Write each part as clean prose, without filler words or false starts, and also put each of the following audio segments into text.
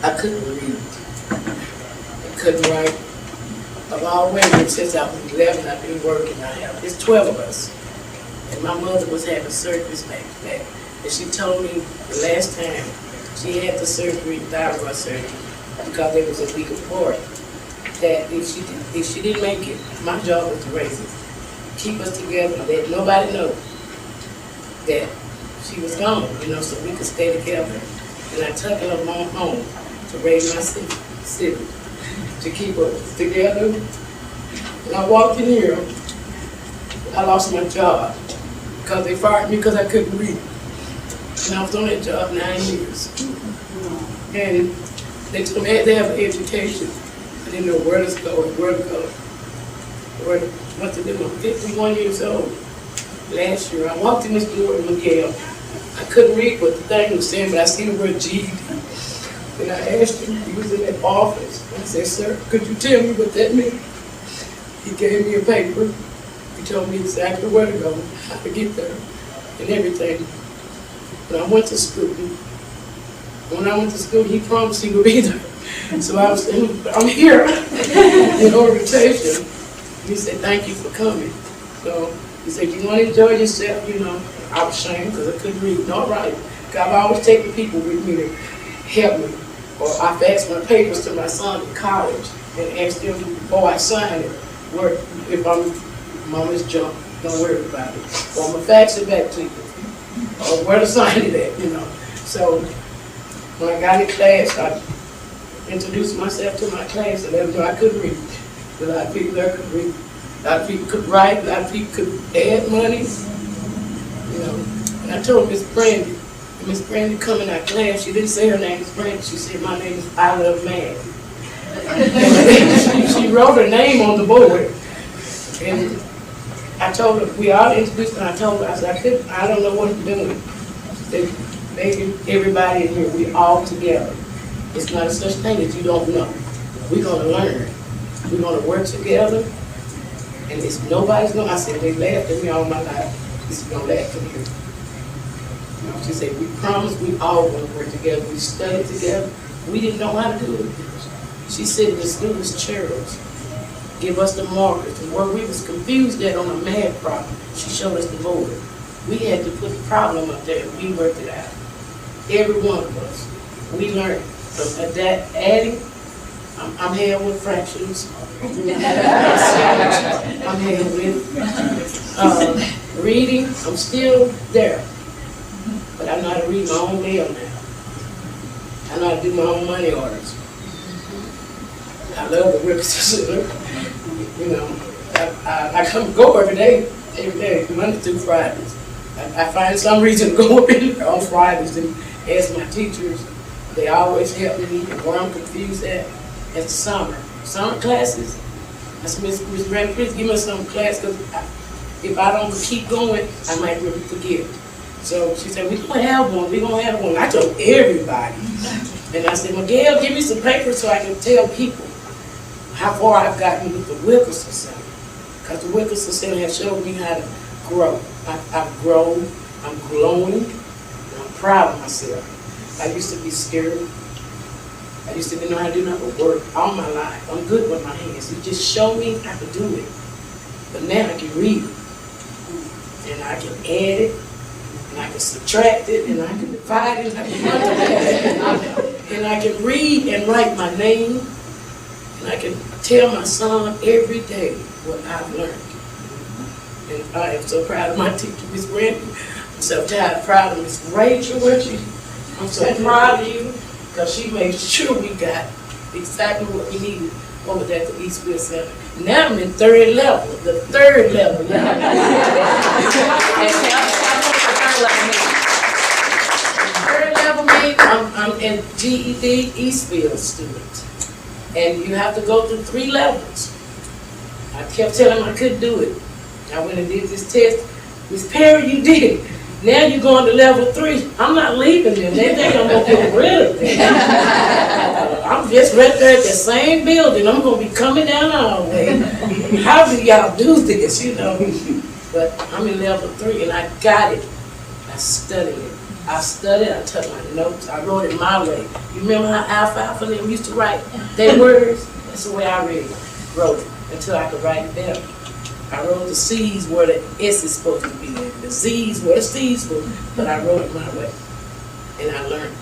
I couldn't read. I couldn't write. I've always, since I was 11, I've been working. There's 12 of us. And my mother was having surgeries back to back. And she told me the last time she had the surgery, thyroid surgery, because it was a week apart, that if she didn't make it, my job was to raise us, keep us together, let nobody know that she was gone, so we could stay together. And I took her mom home to raise my siblings, to keep us together. And I walked in here, I lost my job because they fired me because I couldn't read. And I was on that job 9 years. And they told me I had to have an education. I didn't know where to go, what to do. I'm 51 years old. Last year, I walked in this door in Miguel. I couldn't read what the thing was saying, but I seen the word GED. And I asked him, he was in that office. I said, sir, could you tell me what that meant? He gave me a paper. He told me exactly where to go, how to get there, and everything. And I went to school. When I went to school, he promised he would be there. So I'm here in orientation. He said, thank you for coming. So he said, you want to enjoy yourself, I was ashamed because I couldn't read nor write. I've always taken people with me to help me. Or I've asked my papers to my son in college and asked them before I sign it, where if mama's junk, don't worry about it. Or I'm going to fax it back to you. Or where to sign it at, So when I got in class, I introduced myself to my class and let them know I couldn't read. A lot of people there could read. A lot of people could write. A lot of people could add money. And I told Miss Brandy coming out class, she didn't say her name is Brandy. She said, my name is I Love Man. She wrote her name on the board. And I told her, we all introduced, and I told her, I said, I don't know what I'm doing. They maybe everybody in here, we all together. It's not a such thing that you don't know. We're going to learn. We're going to work together. And it's nobody's going to, I said, they laughed at me all my life. This is going to laugh in here. She said, we promised we all going to work together. We studied together. We didn't know how to do it. She said the students chairs, give us the markers. And where we was confused at on a math problem, she showed us the board. We had to put the problem up there. We worked it out. Every one of us. We learned from adding. I'm here with fractions. I'm here with reading. I'm still there. But I know how to read my own mail now. I know how to do my own money orders. I love the Wilkinson Center. I come go every day, Monday through Fridays. I find some reason to go up in there on Fridays and ask my teachers. They always help me, and where I'm confused at, it's summer classes. I said, Miss Brandy, please give me some class, because if I don't keep going, I might really forget. So she said, we're going to have one. I told everybody. And I said, Miguel, give me some paper so I can tell people how far I've gotten with the Wilkinson Center. Because the Wilkinson Center has showed me how to grow. I've grown, I'm glowing, and I'm proud of myself. I used to be scared. I used to didn't know how to do nothing but work all my life. I'm good with my hands. You just show me I can do it. But now I can read it. And I can add it. And I can subtract it. And I can divide it. And I can multiply it. And I can read and write my name. And I can tell my son every day what I've learned. And I am so proud of my teacher, Miss Brandy. I'm so proud of Miss Rachel. I'm so proud of you, because she made sure we got exactly what we needed over there at the Eastville Center. Now I'm in third level, the third level. Third level means I'm a GED Eastville student. And you have to go through 3 levels. I kept telling them I couldn't do it. I went and did this test. Miss Perry, you did it. Now you're going to level 3. I'm not leaving them. They think I'm going to get rid of them. I'm just right there at the same building. I'm going to be coming down the hallway. How do y'all do this, But I'm in level 3, and I got it. I studied it. I studied, I took my notes, I wrote it my way. You remember how Alfalfa and them used to write their words? That's the way I wrote it until I could write it better. I wrote the C's where the S is supposed to be in, the Z's where the C's supposed to be, but I wrote it my way. And I learned.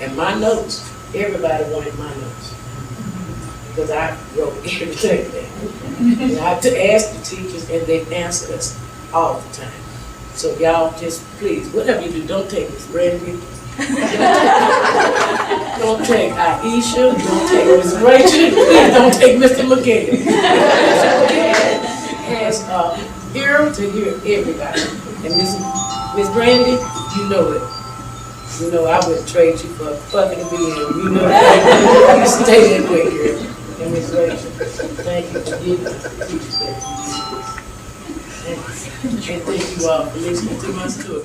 And my notes, everybody wanted my notes. Because I wrote everything there. And I had to ask the teachers and they answered us all the time. So y'all just please, whatever you do, don't take Miss Brandy. Don't take Aisha, don't take Miss Rachel, please don't take Mr. McGinn. Mr. McGinn has an ear to hear everybody. And Miss Brandy, you know it. You know I wouldn't trade you for a fucking being. You know that. You stay that way, girl. And Miss Rachel, thank you for giving us the teachers that you did. And thank you all for listening to my story.